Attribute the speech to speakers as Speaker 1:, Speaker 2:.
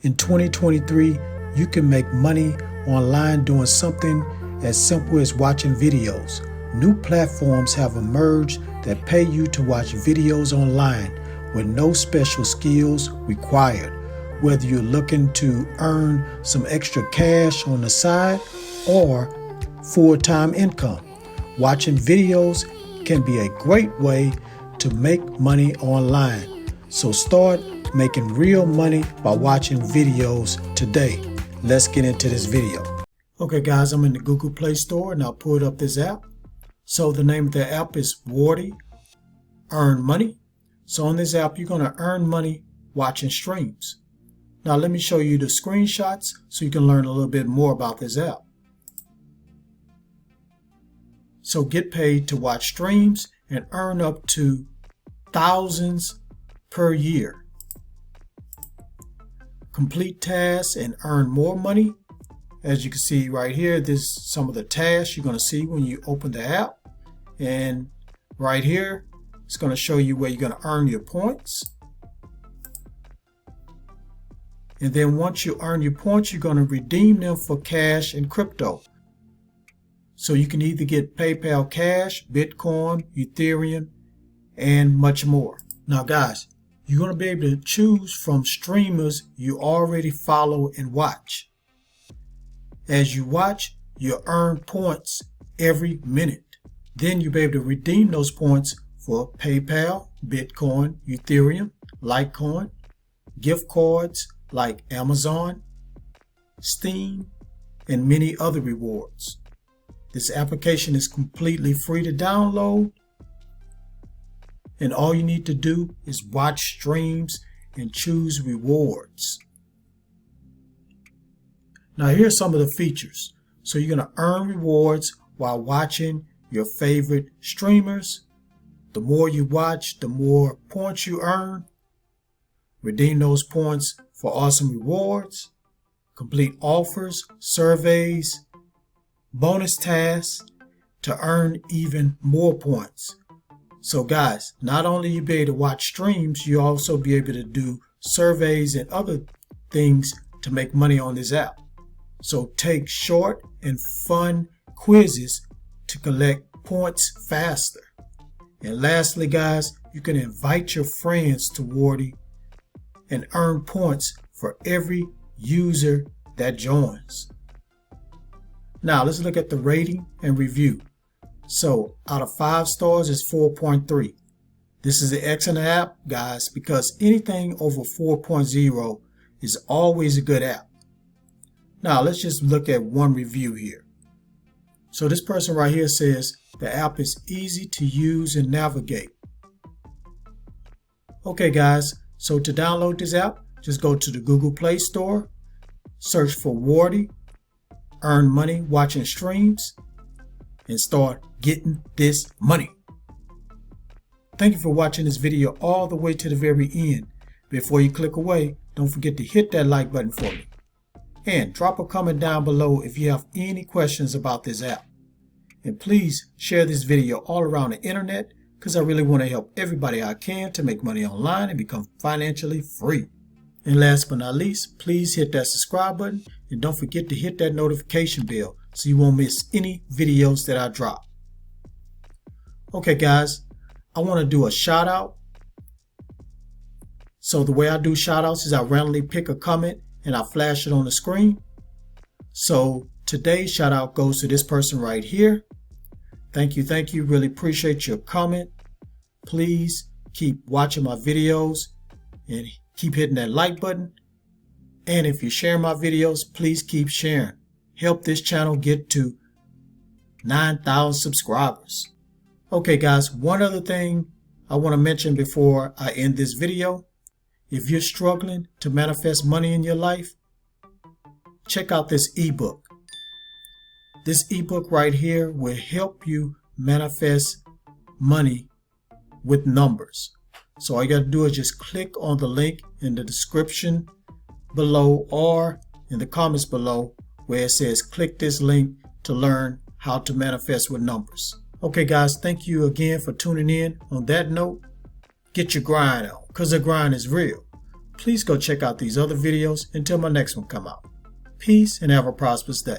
Speaker 1: In 2023, you can make money online doing something as simple as watching videos. New platforms have emerged that pay you to watch videos online with no special skills required. Whether you're looking to earn some extra cash on the side or full-time income, watching videos can be a great way to make money online. So start making real money by watching videos today. Let's get into this video. Okay guys, I'm in the Google Play Store and I pulled up this app. So the name of the app is Wardi, Earn Money. So on this app, you're going to earn money watching streams. Now let me show you the screenshots so you can learn a little bit more about this app. So get paid to watch streams and earn up to thousands per year. Complete tasks and earn more money. As you can see right here, this is some of the tasks you're going to see when you open the app. And right here, it's going to show you where you're going to earn your points. And then once you earn your points, you're going to redeem them for cash and crypto. So you can either get PayPal Cash, Bitcoin, Ethereum, and much more. Now guys, you're going to be able to choose from streamers you already follow and watch. As you watch, you earn points every minute. Then you'll be able to redeem those points for PayPal, Bitcoin, Ethereum, Litecoin, gift cards like Amazon, Steam, and many other rewards. This application is completely free to download, and all you need to do is watch streams and choose rewards. Now here's some of the features. So you're going to earn rewards while watching your favorite streamers. The more you watch, the more points you earn. Redeem those points for awesome rewards, complete offers, surveys, bonus tasks to earn even more points. So guys, not only you be able to watch streams, you also be able to do surveys and other things to make money on this app. So take short and fun quizzes to collect points faster. And lastly guys, you can invite your friends to Wardi and earn points for every user that joins. Now let's look at the rating and review. So out of 5 stars is 4.3. This is an excellent app guys, because anything over 4.0 is always a good app. Now let's just look at one review here. So this person right here says the app is easy to use and navigate. Okay guys, so to download this app, just go to the Google Play Store, search for Wardi, Earn Money Watching Streams, and start getting this money. Thank you for watching this video all the way to the very end. Before you click away, don't forget to hit that like button for me. And drop a comment down below if you have any questions about this app. And please share this video all around the internet, because I really want to help everybody I can to make money online and become financially free. And last but not least, please hit that subscribe button and don't forget to hit that notification bell so you won't miss any videos that I drop. Okay guys, I want to do a shout out. So the way I do shout outs is I randomly pick a comment and I flash it on the screen. So today's shout out goes to this person right here. Thank you, really appreciate your comment. Please keep watching my videos and keep hitting that like button. And if you share my videos, please keep sharing. Help this channel get to 9,000 subscribers. Okay guys, one other thing I want to mention before I end this video. If you're struggling to manifest money in your life, check out this ebook. This ebook right here will help you manifest money with numbers. So all you got to do is just click on the link in the description below or in the comments below where it says click this link to learn how to manifest with numbers. Okay guys, thank you again for tuning in. On that note, get your grind on, because the grind is real. please go check out these other videos until my next one come out. Peace and have a prosperous day.